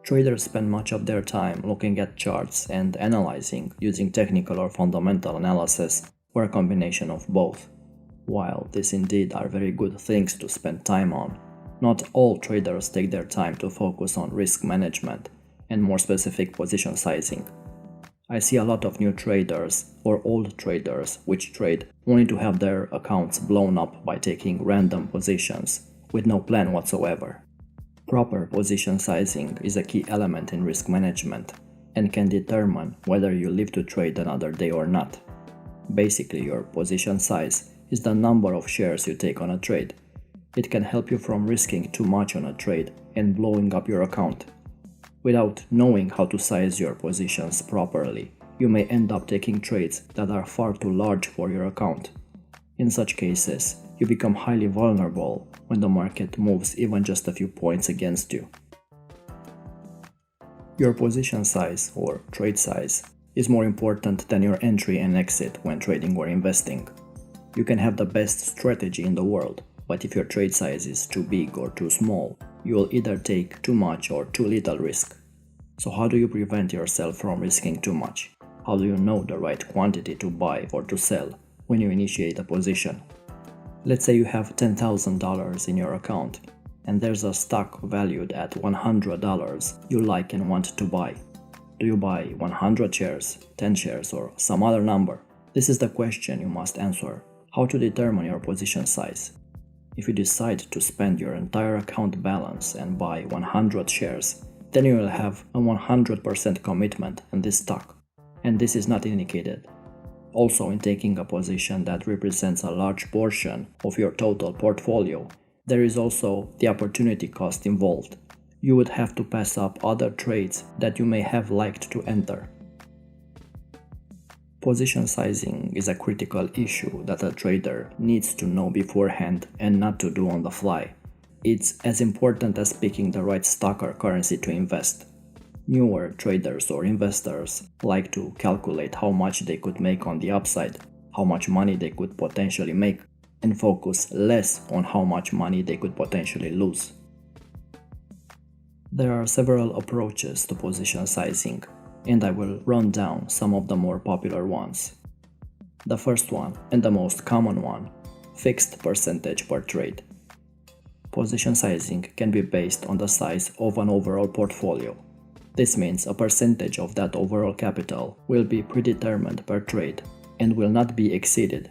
Traders spend much of their time looking at charts and analyzing using technical or fundamental analysis or a combination of both. While these indeed are very good things to spend time on, not all traders take their time to focus on risk management and more specific position sizing. I see a lot of new traders or old traders which trade only to have their accounts blown up by taking random positions with no plan whatsoever. Proper position sizing is a key element in risk management and can determine whether you live to trade another day or not. Basically, your position size is the number of shares you take on a trade. It can help you from risking too much on a trade and blowing up your account. Without knowing how to size your positions properly, you may end up taking trades that are far too large for your account. In such cases, you become highly vulnerable when the market moves even just a few points against you. Your position size, or trade size, is more important than your entry and exit when trading or investing. You can have the best strategy in the world, but if your trade size is too big or too small, you will either take too much or too little risk. So how do you prevent yourself from risking too much? How do you know the right quantity to buy or to sell when you initiate a position? Let's say you have $10,000 in your account and there's a stock valued at $100 you like and want to buy. Do you buy 100 shares, 10 shares, or some other number? This is the question you must answer. How to determine your position size? If you decide to spend your entire account balance and buy 100 shares, then you will have a 100% commitment in this stock, and this is not indicated. Also, in taking a position that represents a large portion of your total portfolio, there is also the opportunity cost involved. You would have to pass up other trades that you may have liked to enter. Position sizing is a critical issue that a trader needs to know beforehand and not to do on the fly. It's as important as picking the right stock or currency to invest. Newer traders or investors like to calculate how much they could make on the upside, how much money they could potentially make, and focus less on how much money they could potentially lose. There are several approaches to position sizing, and I will run down some of the more popular ones. The first one, and the most common one, fixed percentage per trade. Position sizing can be based on the size of an overall portfolio. This means a percentage of that overall capital will be predetermined per trade and will not be exceeded.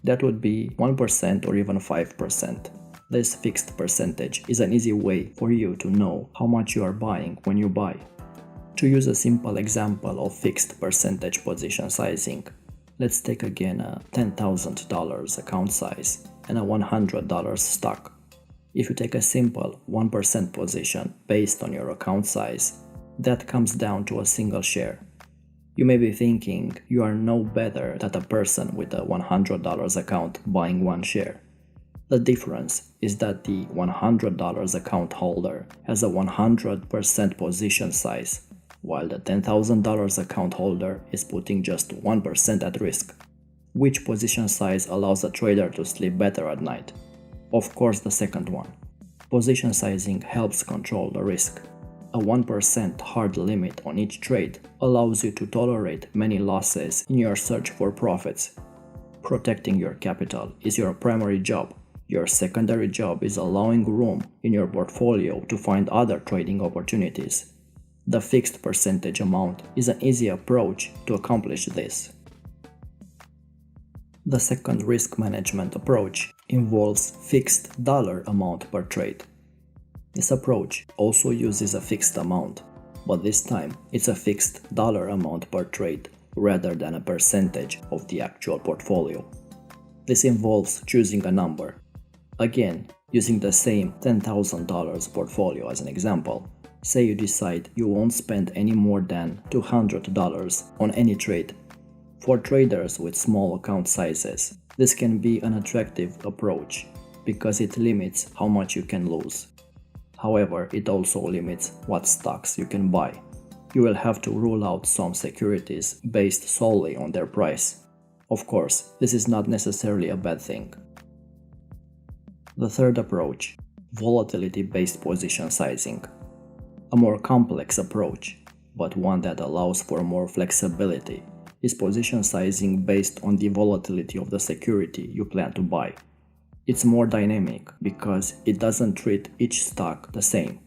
That would be 1% or even 5%. This fixed percentage is an easy way for you to know how much you are buying when you buy. To use a simple example of fixed percentage position sizing, let's take again a $10,000 account size and a $100 stock. If you take a simple 1% position based on your account size, that comes down to a single share. You may be thinking you are no better than a person with a $100 account buying one share. The difference is that the $100 account holder has a 100% position size, while the $10,000 account holder is putting just 1% at risk. Which position size allows a trader to sleep better at night? Of course, the second one. Position sizing helps control the risk. A 1% hard limit on each trade allows you to tolerate many losses in your search for profits. Protecting your capital is your primary job. Your secondary job is allowing room in your portfolio to find other trading opportunities. The fixed percentage amount is an easy approach to accomplish this. The second risk management approach involves fixed dollar amount per trade. This approach also uses a fixed amount, but this time it's a fixed dollar amount per trade rather than a percentage of the actual portfolio. This involves choosing a number. Again, using the same $10,000 portfolio as an example, say you decide you won't spend any more than $200 on any trade. For traders with small account sizes, this can be an attractive approach because it limits how much you can lose. However, it also limits what stocks you can buy. You will have to rule out some securities based solely on their price. Of course, this is not necessarily a bad thing. The third approach, volatility-based position sizing. A more complex approach, but one that allows for more flexibility, is position sizing based on the volatility of the security you plan to buy. It's more dynamic because it doesn't treat each stock the same.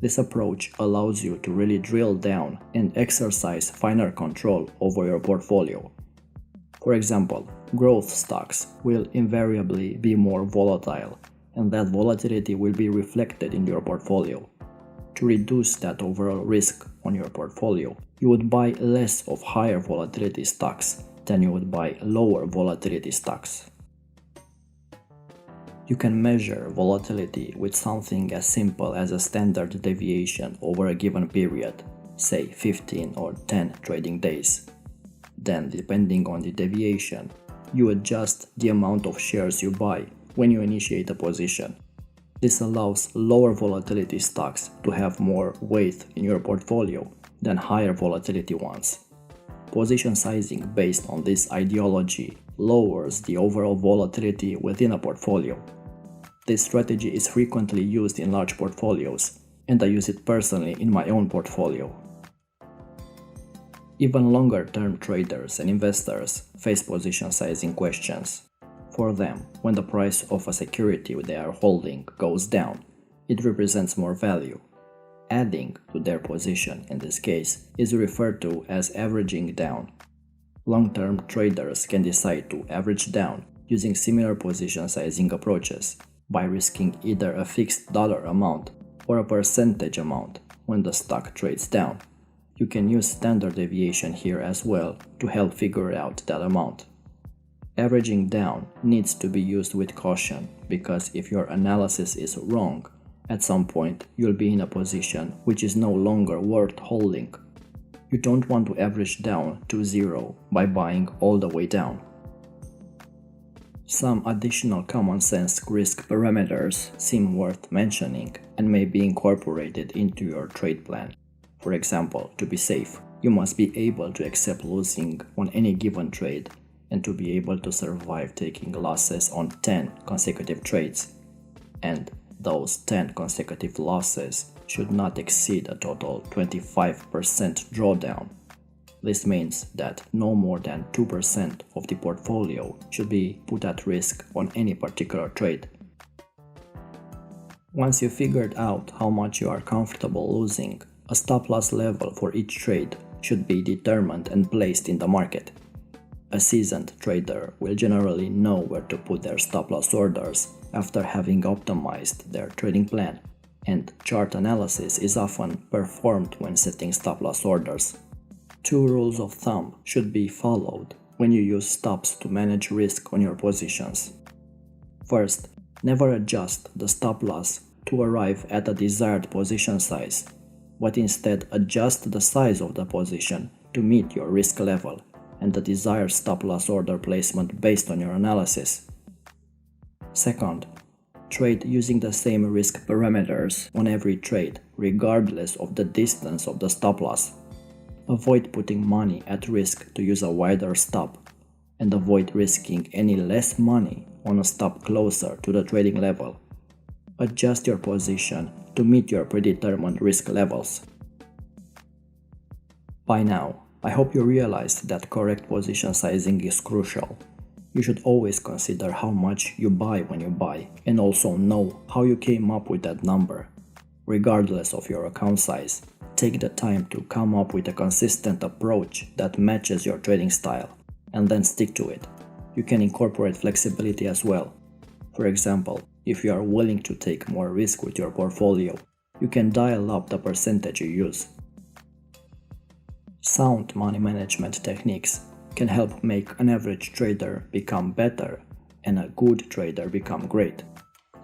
This approach allows you to really drill down and exercise finer control over your portfolio. For example, growth stocks will invariably be more volatile, and that volatility will be reflected in your portfolio. To reduce that overall risk on your portfolio, you would buy less of higher volatility stocks than you would buy lower volatility stocks. You can measure volatility with something as simple as a standard deviation over a given period, say 15 or 10 trading days. Then, depending on the deviation, you adjust the amount of shares you buy when you initiate a position. This allows lower volatility stocks to have more weight in your portfolio than higher volatility ones. Position sizing based on this ideology lowers the overall volatility within a portfolio. This strategy is frequently used in large portfolios, and I use it personally in my own portfolio. Even longer-term traders and investors face position sizing questions. For them, when the price of a security they are holding goes down, it represents more value. Adding to their position in this case is referred to as averaging down. Long-term traders can decide to average down using similar position sizing approaches by risking either a fixed dollar amount or a percentage amount when the stock trades down. You can use standard deviation here as well to help figure out that amount. Averaging down needs to be used with caution because if your analysis is wrong, at some point you'll be in a position which is no longer worth holding. You don't want to average down to zero by buying all the way down. Some additional common sense risk parameters seem worth mentioning and may be incorporated into your trade plan. For example, to be safe, you must be able to accept losing on any given trade and to be able to survive taking losses on 10 consecutive trades. And those 10 consecutive losses should not exceed a total 25% drawdown. This means that no more than 2% of the portfolio should be put at risk on any particular trade. Once you figured out how much you are comfortable losing, a stop-loss level for each trade should be determined and placed in the market. A seasoned trader will generally know where to put their stop-loss orders after having optimized their trading plan, and chart analysis is often performed when setting stop-loss orders. 2 rules of thumb should be followed when you use stops to manage risk on your positions. First, never adjust the stop-loss to arrive at a desired position size, but instead adjust the size of the position to meet your risk level and the desired stop-loss order placement based on your analysis. Second, trade using the same risk parameters on every trade, regardless of the distance of the stop-loss. Avoid putting money at risk to use a wider stop, and avoid risking any less money on a stop closer to the trading level. Adjust your position to meet your predetermined risk levels. By now, I hope you realized that correct position sizing is crucial. You should always consider how much you buy when you buy, and also know how you came up with that number. Regardless of your account size, take the time to come up with a consistent approach that matches your trading style, and then stick to it. You can incorporate flexibility as well. For example, if you are willing to take more risk with your portfolio, you can dial up the percentage you use. Sound money management techniques can help make an average trader become better and a good trader become great.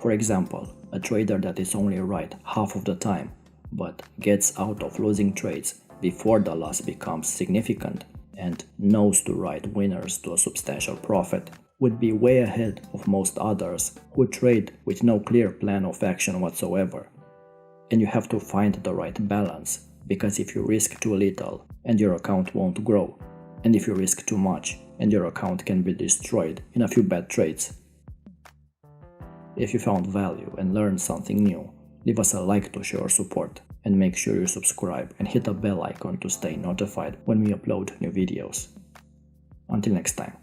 For example, a trader that is only right half of the time, but gets out of losing trades before the loss becomes significant and knows to ride winners to a substantial profit, would be way ahead of most others who trade with no clear plan of action whatsoever. And you have to find the right balance, because if you risk too little and your account won't grow, and if you risk too much and your account can be destroyed in a few bad trades. If you found value and learned something new, leave us a like to show your support. and make sure you subscribe and hit the bell icon to stay notified when we upload new videos. Until next time.